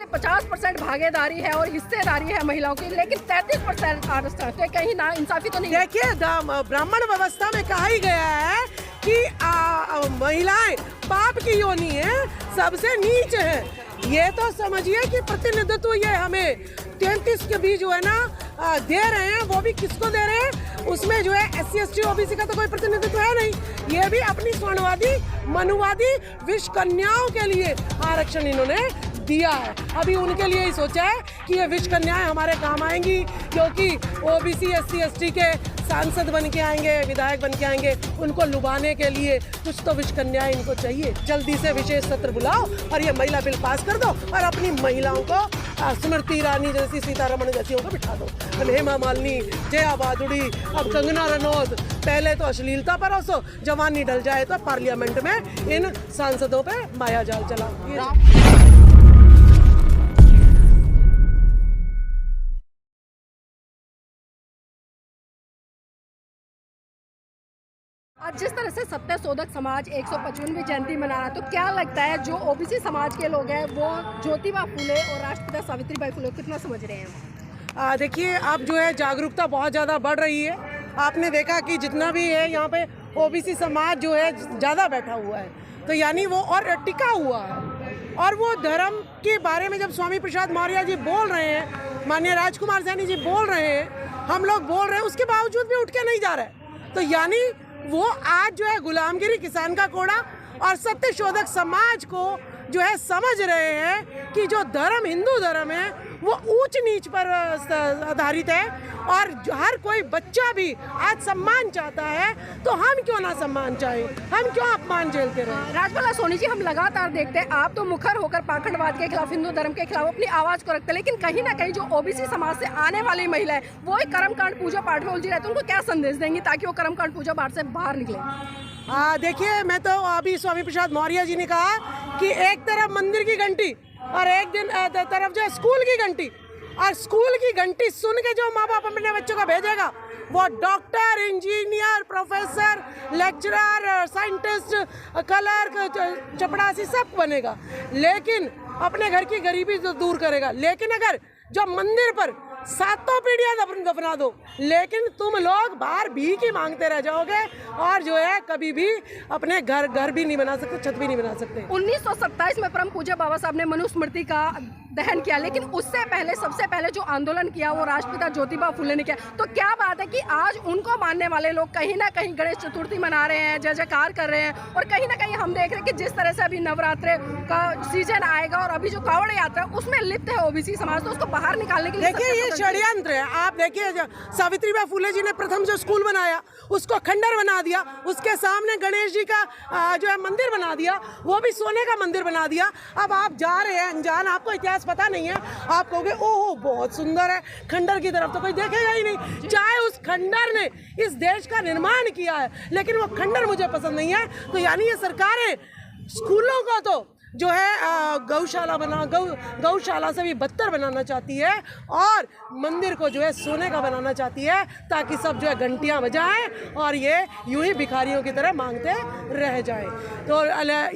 50% भागीदारी है और हिस्सेदारी है महिलाओं की, लेकिन 33% आरक्षण, तो कहीं ना इंसाफी तो नहीं। देखिए, ब्राह्मण व्यवस्था में कहा ही गया है कि महिलाएं पाप की योनि है, सबसे नीच है। ये तो समझिए कि प्रतिनिधित्व ये हमें 33 के भी जो है ना दे रहे हैं, वो भी किसको दे रहे हैं? उसमें जो है SC ST OBC का तो कोई प्रतिनिधित्व है नहीं। ये भी अपनी स्वर्णवादी मनुवादी विश्व कन्याओं के लिए आरक्षण इन्होंने दिया है। अभी उनके लिए ही सोचा है कि ये विश्व कन्याएं हमारे काम आएंगी, क्योंकि OBC SC ST के सांसद बन के आएंगे, विधायक बन के आएंगे, उनको लुभाने के लिए कुछ तो विश्व कन्याएं इनको चाहिए। जल्दी से विशेष सत्र बुलाओ और ये महिला बिल पास कर दो और अपनी महिलाओं को स्मृति ईरानी जैसी, सीतारमण जैसी को बिठा दो। हेमा मालिनी, जया भादुड़ी, अब कंगना रनौत, पहले तो अश्लीलता परोसो, जवानी ढल जाए तो पार्लियामेंट में इन सांसदों पे माया जाल चला। आज जिस तरह से सत्यशोधक समाज 155वीं जयंती मना रहा है, तो क्या लगता है जो OBC समाज के लोग हैं वो ज्योतिबा फुले और राष्ट्रपिता सावित्रीबाई फुले कितना समझ रहे हैं? देखिए, अब जो है जागरूकता बहुत ज़्यादा बढ़ रही है। आपने देखा कि जितना भी है यहाँ पे OBC समाज जो है ज़्यादा बैठा हुआ है, तो यानी वो और टिका हुआ है। और वो धर्म के बारे में जब स्वामी प्रसाद मौर्य जी बोल रहे हैं, माननीय राजकुमार सैनी जी बोल रहे हैं, हम लोग बोल रहे हैं, उसके बावजूद भी उठ के नहीं जा रहे। तो यानी वो आज जो है गुलामगिरी, किसान का कोड़ा और सत्यशोधक समाज को जो है समझ रहे हैं कि जो धर्म हिंदू धर्म है वो ऊंच नीच पर आधारित है, और हर कोई बच्चा भी आज सम्मान चाहता है, तो हम क्यों ना सम्मान चाहें, हम क्यों अपमान झेलते रहे? राजबाला सोनी जी, हम लगातार देखते हैं आप तो मुखर होकर पाखंडवाद के खिलाफ, हिंदू धर्म के खिलाफ अपनी आवाज को रखते हैं, लेकिन कहीं ना कहीं जो OBC समाज से आने वाली महिलाएं वो ही कर्मकांड पूजा पाठ में उलझी रहती है, उनको क्या संदेश देंगी ताकि वो कर्मकांड पूजा पाठ से बाहर निकले? देखिए, मैं तो अभी स्वामी प्रसाद मौर्य जी ने कहा कि एक तरफ मंदिर की घंटी और एक दिन तरफ जो है स्कूल की घंटी, और स्कूल की घंटी सुन के जो माँ बाप अपने बच्चों को भेजेगा वो doctor, engineer, professor, lecturer, scientist, clerk, चपड़ासी सब बनेगा, लेकिन अपने घर की गरीबी तो दूर करेगा। लेकिन अगर जो मंदिर पर 7 पीढ़ियां दफना दो, लेकिन तुम लोग बाहर भीख ही मांगते रह जाओगे और जो है कभी भी अपने घर भी नहीं बना सकते, छत भी नहीं बना सकते। 1927 में परम पूज्य बाबा साहब ने मनुस्मृति का दहन किया, लेकिन उससे पहले सबसे पहले जो आंदोलन किया वो राष्ट्रपिता ज्योतिबा फुले ने किया। तो क्या बात है कि आज उनको मानने वाले लोग कहीं ना कहीं गणेश चतुर्थी मना रहे हैं, जय जयकार कर रहे हैं, और कहीं ना कहीं हम देख रहे हैं कि जिस तरह से अभी नवरात्रे का सीजन आएगा और अभी जो कावड़ यात्रा उसमें लिप्त है OBC समाज, तो उसको बाहर निकालने के लिए देखिए ये षड्यंत्र है। आप देखिए, सावित्रीबाई फुले जी ने प्रथम जो स्कूल बनाया उसको खंडर बना दिया, उसके सामने गणेश जी का जो है मंदिर बना दिया, वो भी सोने का मंदिर बना दिया। अब आप जा रहे हैं अनजान, आपको इतिहास पता नहीं है, आप कहोगे ओहो बहुत सुंदर है, खंडर की तरफ तो कोई देखेगा ही नहीं। चाहे उस खंडर ने इस देश का निर्माण किया है, लेकिन वो खंडर मुझे पसंद नहीं है। तो यानी ये सरकारें स्कूलों को तो जो है गौशाला से भी बदतर बनाना चाहती है, और मंदिर को जो है सोने का बनाना चाहती है, ताकि सब जो है घंटियां बजाएं और ये यूं ही भिखारियों की तरह मांगते रह जाएं। तो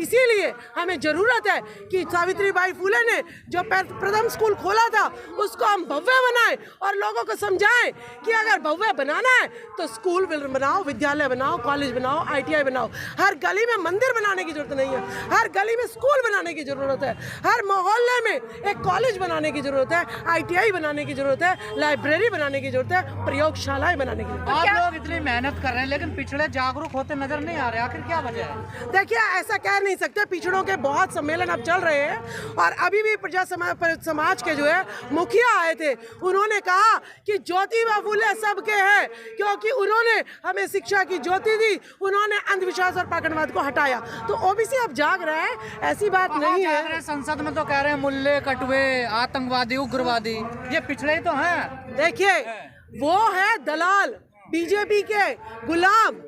इसीलिए हमें ज़रूरत है कि सावित्रीबाई फुले ने जो प्रथम स्कूल खोला था उसको हम भव्य बनाएं और लोगों को समझाएं कि अगर भव्य बनाना है तो स्कूल बनाओ, विद्यालय बनाओ, कॉलेज बनाओ, ITI बनाओ। हर गली में मंदिर बनाने की जरूरत नहीं है, हर गली में स्कूल बनाने की जरूरत है, हर मोहल्ले में एक कॉलेज बनाने की जरूरत है, ITI बनाने की जरूरत है, लाइब्रेरी बनाने की जरूरत है, प्रयोगशालाएं बनाने की जरूरत है। आप लोग इतनी मेहनत कर रहे हैं लेकिन पिछड़े जागरूक होते नजर नहीं आ रहे, आखिर क्या वजह है? देखिए, ऐसा कह नहीं सकते, पिछड़ों के बहुत सम्मेलन अब चल रहे हैं, और अभी भी प्रजा समाज के जो है मुखिया आए थे, उन्होंने कहा कि ज्योतिबा फुले सबके हैं, क्योंकि उन्होंने हमें शिक्षा की ज्योति दी, उन्होंने अंधविश्वास और पाखंडवाद को हटाया। तो OBC अब जाग रहा है, ऐसी बात नहीं है। संसद में तो कह रहे हैं मुल्ले, कटवे, आतंकवादी, उग्रवादी, ये पिछड़े ही तो हैं। देखिए, वो है दलाल, बीजेपी के गुलाम।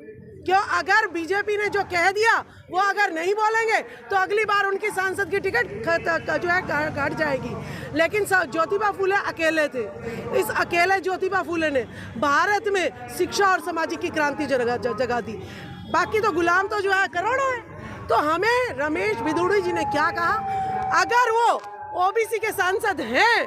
क्यों? अगर बीजेपी ने जो कह दिया वो अगर नहीं बोलेंगे तो अगली बार उनकी सांसद की टिकट जो है घट जाएगी। लेकिन ज्योतिबा फुले अकेले थे, इस अकेले ज्योतिबा फुले ने भारत में शिक्षा और सामाजिक की क्रांति जगा दी। बाकी तो गुलाम तो जो है करोड़ों है। तो हमें रमेश भिदुड़ी जी ने क्या कहा, अगर वो ओबीसी के सांसद हैं,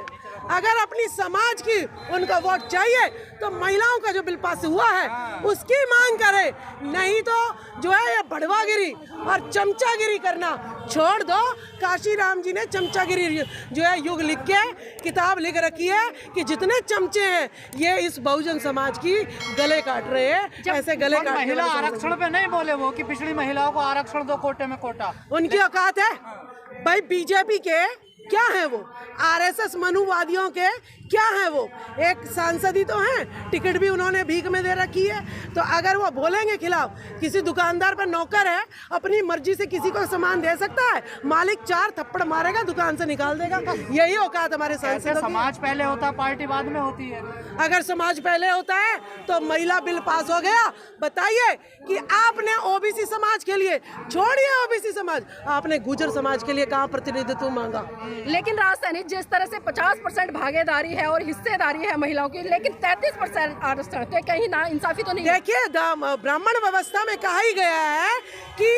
अगर अपनी समाज की उनका वोट चाहिए तो महिलाओं का जो बिल पास हुआ है उसकी मांग करे, नहीं तो जो है ये बढ़वागिरी और चमचागिरी करना छोड़ दो। काशीराम जी ने चमचागिरी जो है युग लिख के किताब लिख रखी है कि जितने चमचे हैं ये इस बहुजन समाज की गले काट रहे हैं, ऐसे गले काट महिला आरक्षण पे नहीं बोले वो कि पिछड़ी महिलाओं को आरक्षण दो, कोटे में कोटा। उनकी औकात है भाई। बीजेपी के क्या है वो, आरएसएस मनुवादियों के क्या है वो, एक सांसद ही तो हैं, टिकट भी उन्होंने भीख में दे रखी है। तो अगर वो बोलेंगे खिलाफ, किसी दुकानदार पर नौकर है, अपनी मर्जी से किसी को सामान दे सकता है, मालिक 4 थप्पड़ मारेगा, दुकान से निकाल देगा। यही औकात हमारे सांसदों की। समाज पहले होता, पार्टी बाद में होती है। अगर समाज पहले होता है तो महिला बिल पास हो गया। बताइए कि आपने ओबीसी समाज के लिए, छोड़िए ओबीसी समाज, आपने गुर्जर समाज के लिए कहाँ प्रतिनिधित्व मांगा? लेकिन राजधानी जिस तरह से 50% भागीदारी है और हिस्सेदारी है महिलाओं की, लेकिन 33% आरक्षण, तो कहीं ना इंसाफी तो नहीं है। देखिए, ब्राह्मण व्यवस्था में कहा ही गया है कि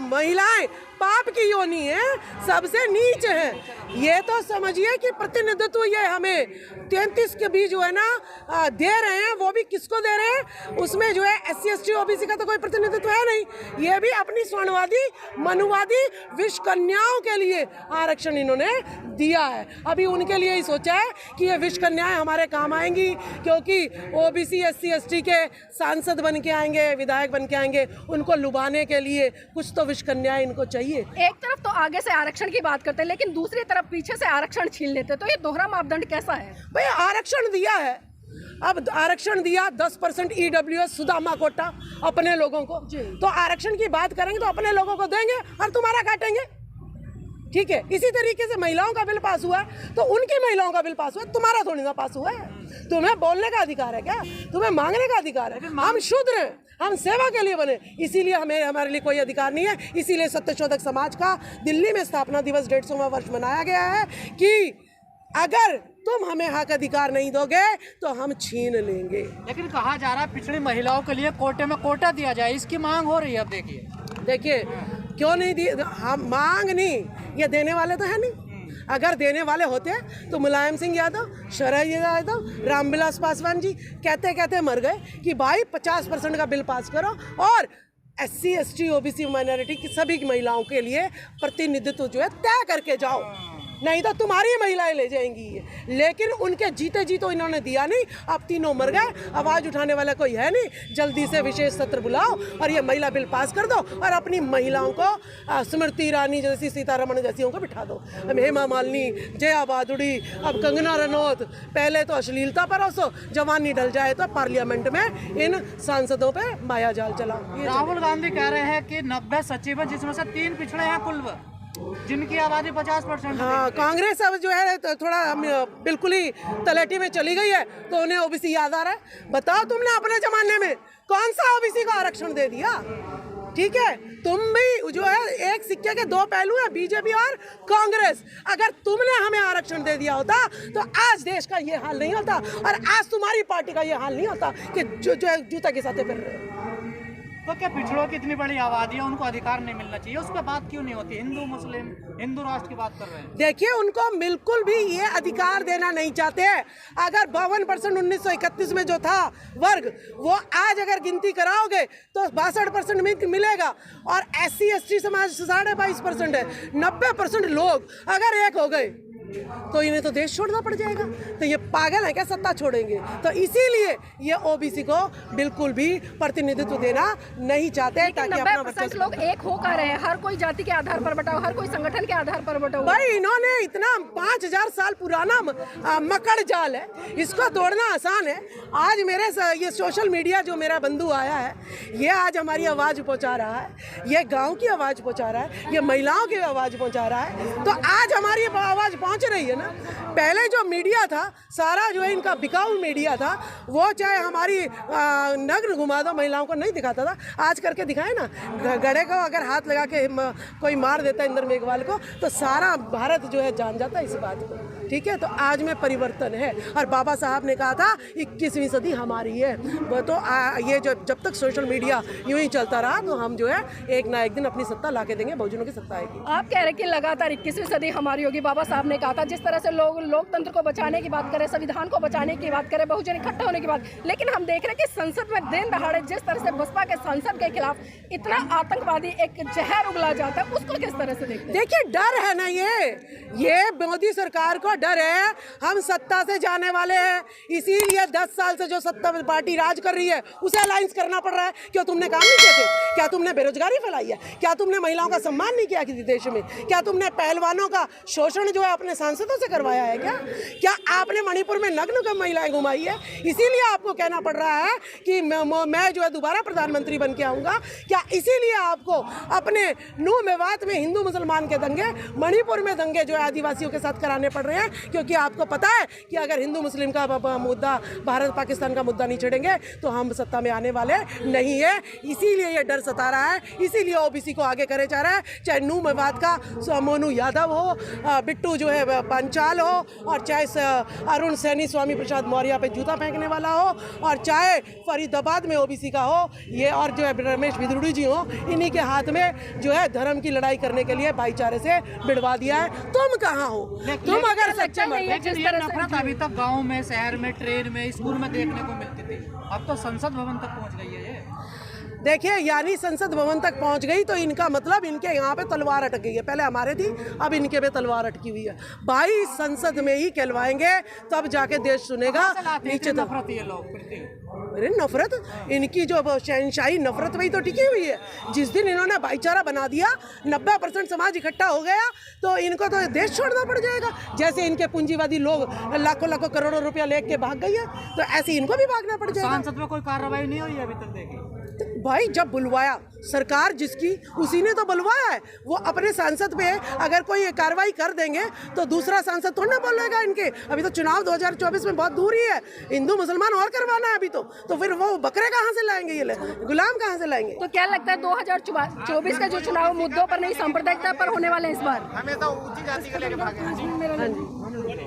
महिलाएं पाप की योनि है, सबसे नीच है। ये तो समझिए कि प्रतिनिधित्व ये हमें 33 के बीच जो है ना दे रहे हैं, वो भी किसको दे रहे हैं? उसमें जो है SC ST OBC का तो कोई प्रतिनिधित्व है नहीं। ये भी अपनी स्वर्णवादी मनुवादी विश्व कन्याओं के लिए आरक्षण इन्होंने दिया है। अभी उनके लिए ही सोचा है कि ये विश्व कन्याएं हमारे काम आएंगी, क्योंकि OBC SC ST के सांसद बन के आएंगे, विधायक बन के आएंगे, उनको लुभाने के लिए कुछ तो विश्व कन्याएं इनको चाहिए। एक तरफ तो आगे से आरक्षण की बात करते हैं, लेकिन दूसरी तरफ पीछे से आरक्षण छीन लेते, तो ये दोहरा मापदंड कैसा है? भाई आरक्षण दिया है, अब आरक्षण दिया 10% EWS सुदामा कोटा अपने लोगों को, तो आरक्षण की बात करेंगे तो अपने लोगों को देंगे और तुम्हारा काटेंगे। ठीक है, इसी तरीके से महिलाओं का बिल पास हुआ है तो उनकी महिलाओं का बिल पास हुआ है, तुम्हारा थोड़ी ना पास हुआ है। तुम्हें बोलने का अधिकार है क्या? तुम्हें मांगने का अधिकार है? हम शूद्र हैं, हम सेवा के लिए बने, इसीलिए हमारे लिए कोई अधिकार नहीं है। इसीलिए सत्यशोधक समाज का दिल्ली में स्थापना दिवस 150वां वर्ष मनाया गया है कि अगर तुम हमें हक अधिकार नहीं दोगे तो हम छीन लेंगे। लेकिन कहा जा रहा है पिछड़ी महिलाओं के लिए कोटे में कोटा दिया जाए, इसकी मांग हो रही है। अब देखिए क्यों नहीं दी? हम मांग नहीं, ये देने वाले तो है नहीं। अगर देने वाले होते तो मुलायम सिंह यादव, शरद यादव, रामविलास पासवान जी कहते कहते मर गए कि भाई 50% का बिल पास करो और SC ST OBC माइनॉरिटी की सभी महिलाओं के लिए प्रतिनिधित्व जो है तय करके जाओ, नहीं तो तुम्हारी महिलाएं ले जाएंगी। लेकिन उनके जीते जी तो इन्होंने दिया नहीं। अब तीनों मर गए, आवाज उठाने वाला कोई है नहीं। जल्दी से विशेष सत्र बुलाओ और ये महिला बिल पास कर दो और अपनी महिलाओं को स्मृति ईरानी जैसी, सीतारमण जैसी को बिठा दो। अब हेमा मालिनी, जया भादुड़ी, अब कंगना रनौत, पहले तो अश्लीलता परोसो, जवानी ढल जाए तो पार्लियामेंट में इन सांसदों पे माया जाल चलाओ। राहुल गांधी कह रहे हैं कि 90 सचिव हैं जिसमें से 3 पिछड़े हैं कुल, जिनकी आबादी 50%। हाँ, कांग्रेस अब जो है तो थोड़ा बिल्कुल ही तलेटी में चली गई है तो उन्हें OBC याद आ रहा है। बताओ तुमने अपने जमाने में कौन सा OBC को आरक्षण दे दिया? ठीक है, तुम भी जो है एक सिक्के के 2 पहलू है, बीजेपी और कांग्रेस। अगर तुमने हमें आरक्षण दे दिया होता तो आज देश का ये हाल नहीं होता और आज तुम्हारी पार्टी का ये हाल नहीं होता कि जो जूता के साथ फिर रहे हो। तो क्या पिछड़ों की इतनी बड़ी आबादी है, उनको अधिकार नहीं मिलना चाहिए? उस पर बात क्यों नहीं होती? हिंदू मुस्लिम हिंदू राष्ट्र की बात कर रहे हैं। देखिए, उनको बिल्कुल भी ये अधिकार देना नहीं चाहते। अगर 52% 1931 में जो था वर्ग, वो आज अगर गिनती कराओगे तो 62% मिलेगा और SC ST समाज 22.5% है। 90% लोग अगर एक हो गए तो इन्हें तो देश छोड़ना पड़ जाएगा। तो ये पागल है क्या सत्ता छोड़ेंगे? तो इसीलिए ये OBC को बिल्कुल भी प्रतिनिधित्व देना नहीं चाहते, ताकि 90% लोग एक होकर रहे हैं, हर कोई जाति के आधार पर बटा हुआ, हर कोई संगठन के आधार पर बटा हुआ। भाई इन्होंने इतना 5000 साल पुराना मकड़ जाल है, इसको तोड़ना आसान है। आज मेरे ये सोशल मीडिया जो मेरा बंधु आया है, ये आज हमारी आवाज़ पहुंचा रहा है, ये गाँव की आवाज़ पहुंचा रहा है, ये महिलाओं की आवाज़ पहुंचा रहा है। तो आज हमारी आवाज़ पहुंच सोच रही है ना। पहले जो मीडिया था सारा जो है इनका बिकाऊ मीडिया था, वो चाहे हमारी नग्न घुमा दो महिलाओं को नहीं दिखाता था, आज करके दिखाए ना। गड़े को अगर हाथ लगा के कोई मार देता है इंद्र मेघवाल को तो सारा भारत जो है जान जाता है इस बात को, ठीक है। तो आज में परिवर्तन है और बाबा साहब ने कहा था 21वीं सदी हमारी है। वो तो ये जब तक सोशल मीडिया यूं ही चलता रहा तो हम जो है एक ना एक दिन अपनी सत्ता ला के देंगे, बहुजनों की सत्ता आएगी। आप कह रहे कि लगातार 21वीं सदी हमारी होगी, बाबा साहब ने कहा था। जिस तरह से लोग लोकतंत्र को बचाने की बात करें, संविधान को बचाने की बात करें, बहुजन इकट्ठा होने की बात, लेकिन हम देख रहे हैं कि संसद में दिन दहाड़े जिस तरह से बसपा के सांसद के खिलाफ इतना आतंकवादी एक जहर उगला जाता है, उसको किस तरह से देखते हैं? देखिए डर है ना, ये मोदी सरकार को डर है, हम सत्ता से जाने वाले हैं, इसीलिए 10 साल से जो सत्ता पार्टी राज कर रही है उसे अलायंस करना पड़ रहा है। क्यों तुमने काम नहीं किए थे? क्या तुमने बेरोजगारी फैलाई है? क्या तुमने महिलाओं का सम्मान नहीं किया किसी देश में? क्या तुमने पहलवानों का शोषण जो है अपने सांसदों से करवाया है? क्या आपने मणिपुर में नग्न महिलाएं घुमाई है? इसीलिए आपको कहना पड़ रहा है कि मैं जो है दोबारा प्रधानमंत्री बन के आऊंगा। क्या इसीलिए आपको अपने नूह मेवात में हिंदू मुसलमान के दंगे, मणिपुर में दंगे जो है आदिवासियों के साथ कराने पड़ रहे हैं? क्योंकि आपको पता है कि अगर हिंदू मुस्लिम का मुद्दा, भारत पाकिस्तान का मुद्दा नहीं छेड़ेंगे तो हम सत्ता में आने वाले नहीं है। इसीलिए ये डर सता रहा है, इसीलिए ओबीसी को आगे करे जा रहा है। चाहे नूह मेवात का मोनू यादव हो, बिट्टू जो है पंचाल हो, और चाहे अरुण सैनी स्वामी प्रसाद मौर्य पे जूता फेंकने वाला हो, और चाहे फरीदाबाद में ओबीसी का हो ये, और जो है रमेश बिदुड़ी जी हो, इन्हीं के हाथ में जो है धर्म की लड़ाई करने के लिए भाईचारे से भिड़वा दिया है। तुम कहाँ हो? तुम अगर सच्चे नफरत अभी तक गाँव में, शहर में, ट्रेन में, स्कूल में देखने को मिलती थी, अब तो संसद भवन तक पहुँच गई है ये। देखिए यानी संसद भवन तक पहुंच गई तो इनका मतलब इनके यहाँ पे तलवार अटक गई है। पहले हमारे थी, अब इनके पे तलवार अटकी हुई है। भाई संसद में ही कहलवाएंगे तब जाके देश सुनेगा। नीचे तो अरे नफरत, इनकी जो शहनशाही नफरत वही तो टिकी हुई है। जिस दिन इन्होंने भाईचारा बना दिया, 90% समाज इकट्ठा हो गया तो इनको तो देश छोड़ना पड़ जाएगा। जैसे इनके पूंजीवादी लोग लाखों लाखों करोड़ों रुपया लेके भाग गई है तो ऐसे इनको भी भागना पड़ जाएगा। संसद में कोई कार्रवाई नहीं हुई अभी तक, देखी भाई जब बुलवाया सरकार जिसकी उसी ने तो बुलवाया है। वो अपने सांसद पे अगर कोई कार्रवाई कर देंगे तो दूसरा सांसद थोड़ा ना बोलेगा इनके। अभी तो चुनाव 2024 में बहुत दूर ही है, हिंदू मुसलमान और करवाना है अभी तो फिर वो बकरे कहाँ से लाएंगे, ये गुलाम कहाँ से लाएंगे? तो क्या लगता है 2024 का जो चुनाव मुद्दों पर नहीं सांप्रदायिकता पर होने वाले हैं इस बार? हमें तो ऊंची जाति का लेके भागे।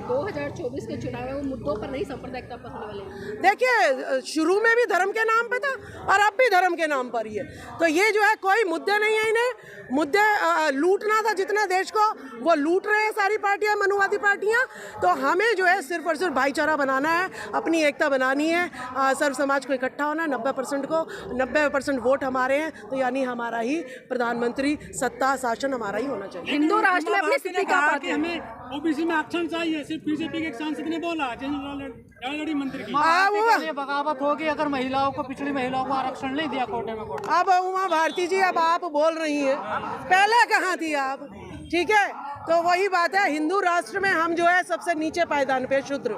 2024 के चुनाव है वो मुद्दों पर नहीं सांप्रदायिकता पर होने वाले हैं। देखिए शुरू में भी धर्म के नाम पे था और अब भी धर्म के नाम पर ही है। तो ये जो है कोई मुद्दे नहीं है, इन्हें मुद्दे लूटना था जितना देश को वो लूट रहे हैं सारी पार्टियां, मनुवादी पार्टियां। तो हमें जो है सिर्फ और सिर्फ भाईचारा बनाना है, अपनी एकता बनानी है, सर्व समाज को इकट्ठा होना है। 90% वोट हमारे हैं तो यानी हमारा ही प्रधानमंत्री, सत्ता शासन हमारा ही होना चाहिए। हिंदू राष्ट्र में अपनी स्थिति कहाँ पाते हैं? हमें ओबीसी में आरक्षण चाहिए, सिर्फ बीजेपी के एक सांसद ने बोला, जनरल मंत्री की बगावत होगी अगर महिलाओं को, पिछड़ी महिलाओं को आरक्षण नहीं दिया कोटे में। अब उमा भारती जी अब आप बोल रही हैं, पहले कहाँ थी आप? ठीक है, तो वही बात है, हिंदू राष्ट्र में हम जो है सबसे नीचे पायदान पे शूद्र।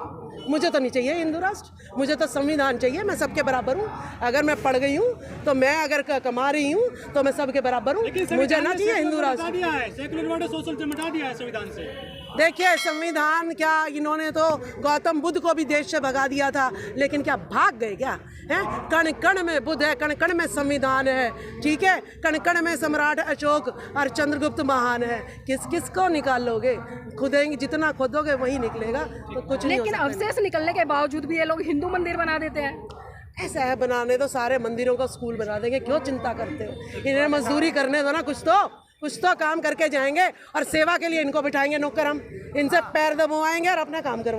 मुझे तो नहीं चाहिए हिंदू राष्ट्र, मुझे तो संविधान चाहिए। मैं सबके बराबर हूँ, अगर मैं पढ़ गई हूँ तो मैं अगर कमा रही हूँ तो मैं सबके बराबर हूँ। मुझे ना चाहिए हिंदू राष्ट्र। सेकुलर सोशल से मिटा दिया है संविधान से। देखिए संविधान क्या, इन्होंने तो गौतम बुद्ध को भी देश से भगा दिया था, लेकिन क्या भाग गए क्या? हैं, कण कण में बुद्ध है, कण कण में संविधान है, ठीक है, कण कण में सम्राट अशोक और चंद्रगुप्त महान है। किस किस को निकाल लोगे? खुदेंगे, जितना खोदोगे वही निकलेगा, तो कुछ नहीं। लेकिन अवशेष निकलने के बावजूद भी ये लोग हिंदू मंदिर बना देते हैं। ऐसा है, बनाने तो सारे मंदिरों को स्कूल बना देंगे, क्यों चिंता करते हो? इन्हें मजदूरी करने दो ना, कुछ तो काम करके जाएंगे और सेवा के लिए इनको बिठाएंगे नौकर, हम इनसे पैर दबवाएंगे और अपना काम करवाएंगे।